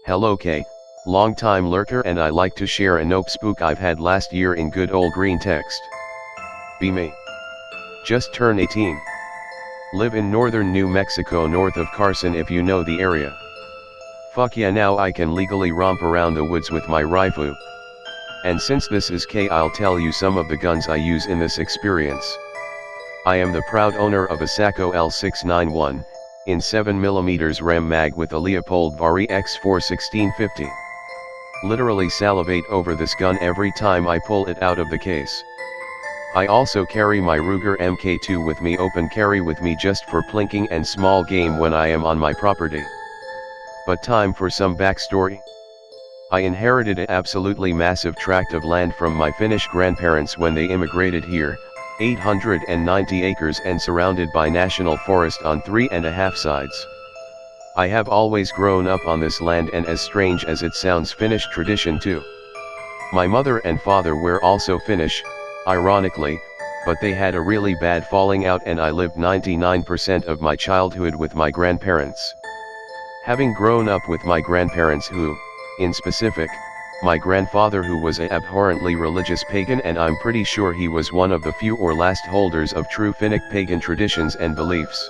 Hello K, long time lurker, and I like to share a nope spook I've had last year in good old green text. Be me. Just turned 18. Live in northern New Mexico north of Carson if you know the area. Fuck yeah, now I can legally romp around the woods with my rifle. And since this is K, I'll tell you some of the guns I use in this experience. I am the proud owner of a Sacco L691, in 7mm Rem mag with a Leopold Vari X4 1650. Literally salivate over this gun every time I pull it out of the case. I also carry my Ruger Mk2 with me, open carry with me just for plinking and small game when I am on my property. But time for some backstory. I inherited an absolutely massive tract of land from my Finnish grandparents when they immigrated here, 890 acres and surrounded by national forest on 3.5 sides. I have always grown up on this land, and as strange as it sounds, Finnish tradition too. My mother and father were also Finnish, ironically, but they had a really bad falling out and I lived 99% of my childhood with my grandparents. Having grown up with my grandparents who, in specific, my grandfather who was a abhorrently religious pagan, and I'm pretty sure he was one of the few or last holders of true Finnic pagan traditions and beliefs.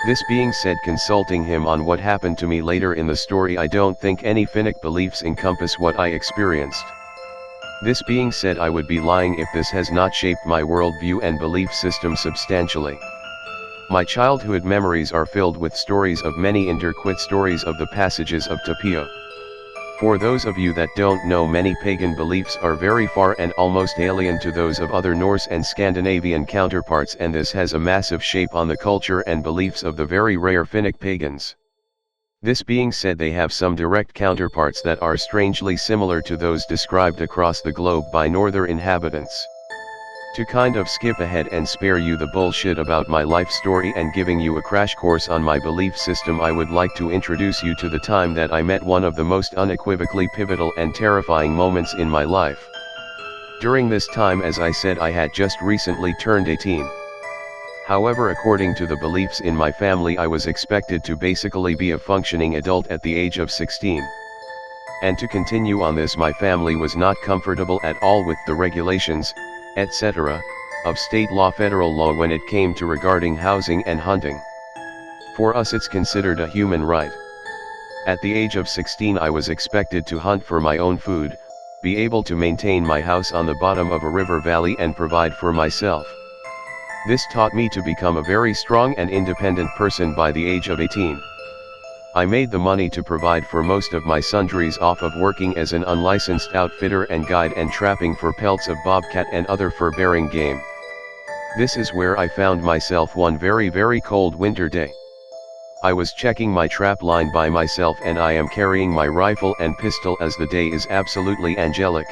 This being said, consulting him on what happened to me later in the story, I don't think any Finnic beliefs encompass what I experienced. This being said, I would be lying if this has not shaped my worldview and belief system substantially. My childhood memories are filled with stories of many interquit stories of the passages of Tapio. For those of you that don't know, many pagan beliefs are very far and almost alien to those of other Norse and Scandinavian counterparts, and this has a massive shape on the culture and beliefs of the very rare Finnic pagans. This being said, they have some direct counterparts that are strangely similar to those described across the globe by northern inhabitants. To kind of skip ahead and spare you the bullshit about my life story and giving you a crash course on my belief system, I would like to introduce you to the time that I met one of the most unequivocally pivotal and terrifying moments in my life. During this time, as I said, I had just recently turned 18. However, according to the beliefs in my family, I was expected to basically be a functioning adult at the age of 16. And to continue on this, my family was not comfortable at all with the regulations, etc., of state law, federal law when it came to regarding housing and hunting. For us, it's considered a human right. At the age of 16, I was expected to hunt for my own food, be able to maintain my house on the bottom of a river valley and provide for myself. This taught me to become a very strong and independent person by the age of 18. I made the money to provide for most of my sundries off of working as an unlicensed outfitter and guide and trapping for pelts of bobcat and other fur-bearing game. This is where I found myself one very cold winter day. I was checking my trap line by myself, and I am carrying my rifle and pistol as the day is absolutely angelic.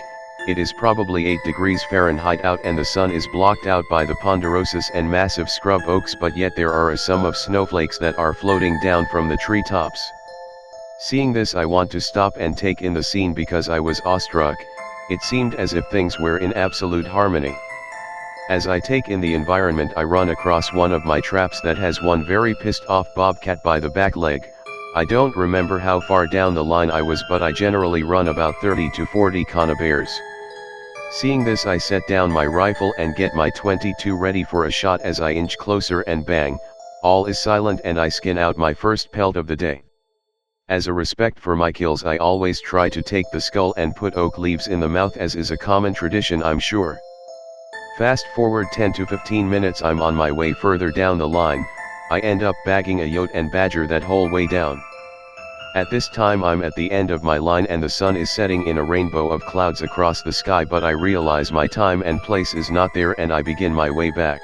It is probably 8 degrees Fahrenheit out and the sun is blocked out by the ponderosis and massive scrub oaks, but yet there are some of snowflakes that are floating down from the treetops. Seeing this, I want to stop and take in the scene because I was awestruck. It seemed as if things were in absolute harmony. As I take in the environment, I run across one of my traps that has one very pissed off bobcat by the back leg. I don't remember how far down the line I was, but I generally run about 30 to 40 conibears. Seeing this, I set down my rifle and get my .22 ready for a shot. As I inch closer and bang, all is silent and I skin out my first pelt of the day. As a respect for my kills, I always try to take the skull and put oak leaves in the mouth, as is a common tradition, I'm sure. Fast forward 10 to 15 minutes, I'm on my way further down the line. I end up bagging a yote and badger that whole way down. At this time I'm at the end of my line and the sun is setting in a rainbow of clouds across the sky, but I realize my time and place is not there and I begin my way back.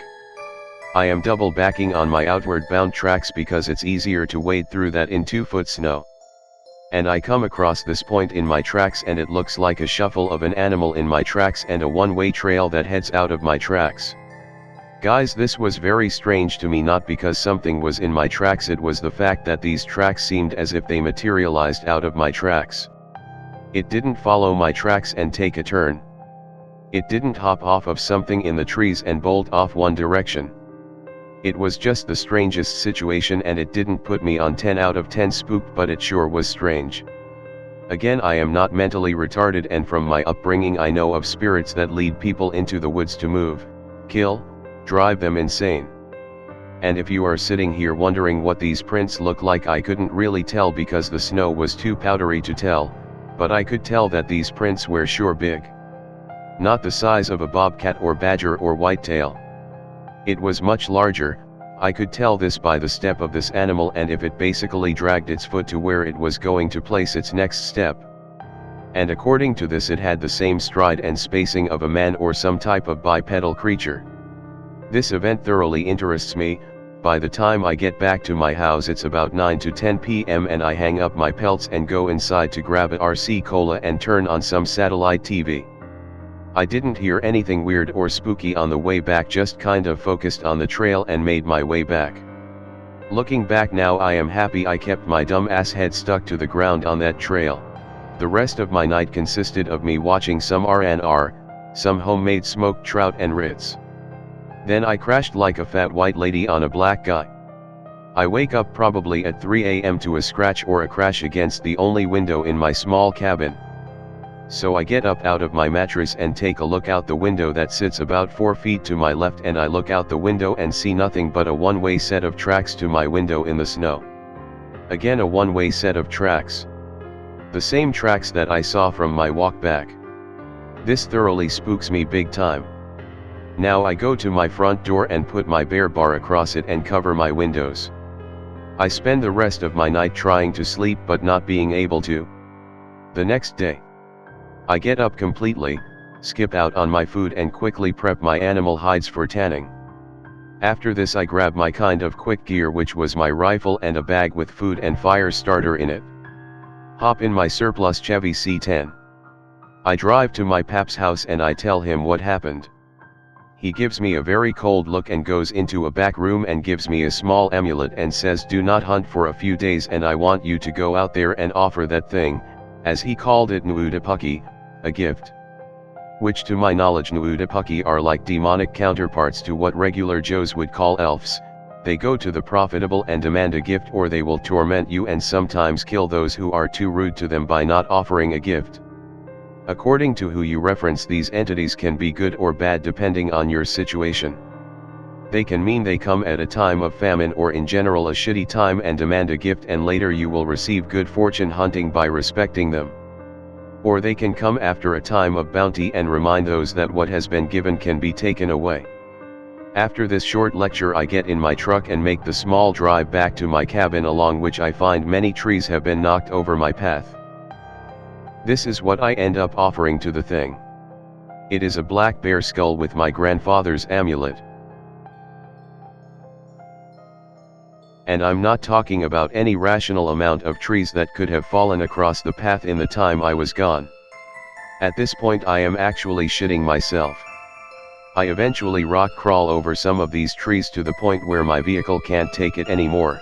I am double backing on my outward bound tracks because it's easier to wade through that in 2-foot snow. And I come across this point in my tracks and it looks like a shuffle of an animal in my tracks and a one-way trail that heads out of my tracks. Guys, this was very strange to me, not because something was in my tracks, it was the fact that these tracks seemed as if they materialized out of my tracks. It didn't follow my tracks and take a turn. It didn't hop off of something in the trees and bolt off one direction. It was just the strangest situation, and it didn't put me on 10 out of 10 spooked, but it sure was strange. Again, I am not mentally retarded, and from my upbringing I know of spirits that lead people into the woods to move, kill, drive them insane. And if you are sitting here wondering what these prints look like, I couldn't really tell because the snow was too powdery to tell, but I could tell that these prints were sure big. Not the size of a bobcat or badger or whitetail. It was much larger. I could tell this by the step of this animal, and if it basically dragged its foot to where it was going to place its next step. And according to this, it had the same stride and spacing of a man or some type of bipedal creature. This event thoroughly interests me. By the time I get back to my house it's about 9 to 10 p.m. and I hang up my pelts and go inside to grab a RC Cola and turn on some satellite TV. I didn't hear anything weird or spooky on the way back, just kind of focused on the trail and made my way back. Looking back now, I am happy I kept my dumb ass head stuck to the ground on that trail. The rest of my night consisted of me watching some R&R, some homemade smoked trout and Ritz. Then I crashed like a fat white lady on a black guy. I wake up probably at 3 a.m. to a scratch or a crash against the only window in my small cabin. So I get up out of my mattress and take a look out the window that sits about 4 feet to my left, and I look out the window and see nothing but a one-way set of tracks to my window in the snow. Again, a one-way set of tracks. The same tracks that I saw from my walk back. This thoroughly spooks me big time. Now I go to my front door and put my bear bar across it and cover my windows. I spend the rest of my night trying to sleep but not being able to. The next day, I get up completely, skip out on my food and quickly prep my animal hides for tanning. After this I grab my kind of quick gear, which was my rifle and a bag with food and fire starter in it. Hop in my surplus Chevy C10. I drive to my pap's house and I tell him what happened. He gives me a very cold look and goes into a back room and gives me a small amulet and says, "Do not hunt for a few days, and I want you to go out there and offer that thing," as he called it, u.bugme, a gift. Which to my knowledge u.bugme are like demonic counterparts to what regular Joes would call elves. They go to the profitable and demand a gift, or they will torment you and sometimes kill those who are too rude to them by not offering a gift. According to who you reference, these entities can be good or bad depending on your situation. They can mean they come at a time of famine or in general a shitty time and demand a gift, and later you will receive good fortune hunting by respecting them. Or they can come after a time of bounty and remind those that what has been given can be taken away. After this short lecture I get in my truck and make the small drive back to my cabin, along which I find many trees have been knocked over my path. This is what I end up offering to the thing. It is a black bear skull with my grandfather's amulet. And I'm not talking about any rational amount of trees that could have fallen across the path in the time I was gone. At this point I am actually shitting myself. I eventually rock crawl over some of these trees to the point where my vehicle can't take it anymore.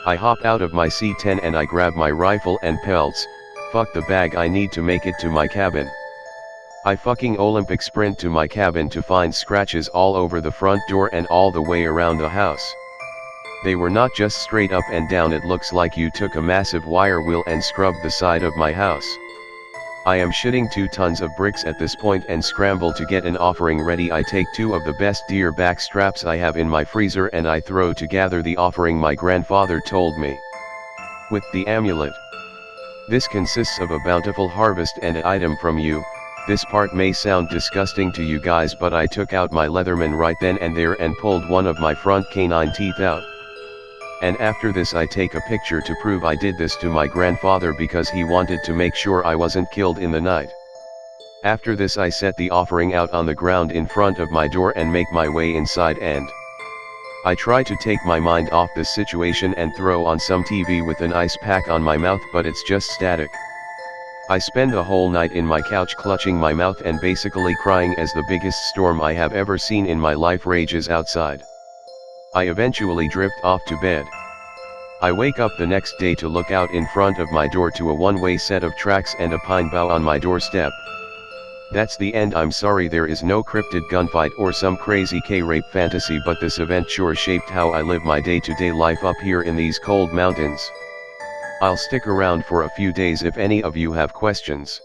I hop out of my C10 and I grab my rifle and pelts. Fuck the bag, I need to make it to my cabin. I fucking Olympic sprint to my cabin to find scratches all over the front door and all the way around the house. They were not just straight up and down, it looks like you took a massive wire wheel and scrubbed the side of my house. I am shitting 2 tons of bricks at this point and scramble to get an offering ready. I take 2 of the best deer back straps I have in my freezer and I throw to gather the offering my grandfather told me. With the amulet. This consists of a bountiful harvest and an item from you. This part may sound disgusting to you guys, but I took out my Leatherman right then and there and pulled one of my front canine teeth out. And after this I take a picture to prove I did this to my grandfather because he wanted to make sure I wasn't killed in the night. After this I set the offering out on the ground in front of my door and make my way inside, and I try to take my mind off this situation and throw on some TV with an ice pack on my mouth, but it's just static. I spend the whole night in my couch clutching my mouth and basically crying as the biggest storm I have ever seen in my life rages outside. I eventually drift off to bed. I wake up the next day to look out in front of my door to a one-way set of tracks and a pine bough on my doorstep. That's the end. I'm sorry there is no cryptid gunfight or some crazy K-rape fantasy, but this event sure shaped how I live my day-to-day life up here in these cold mountains. I'll stick around for a few days if any of you have questions.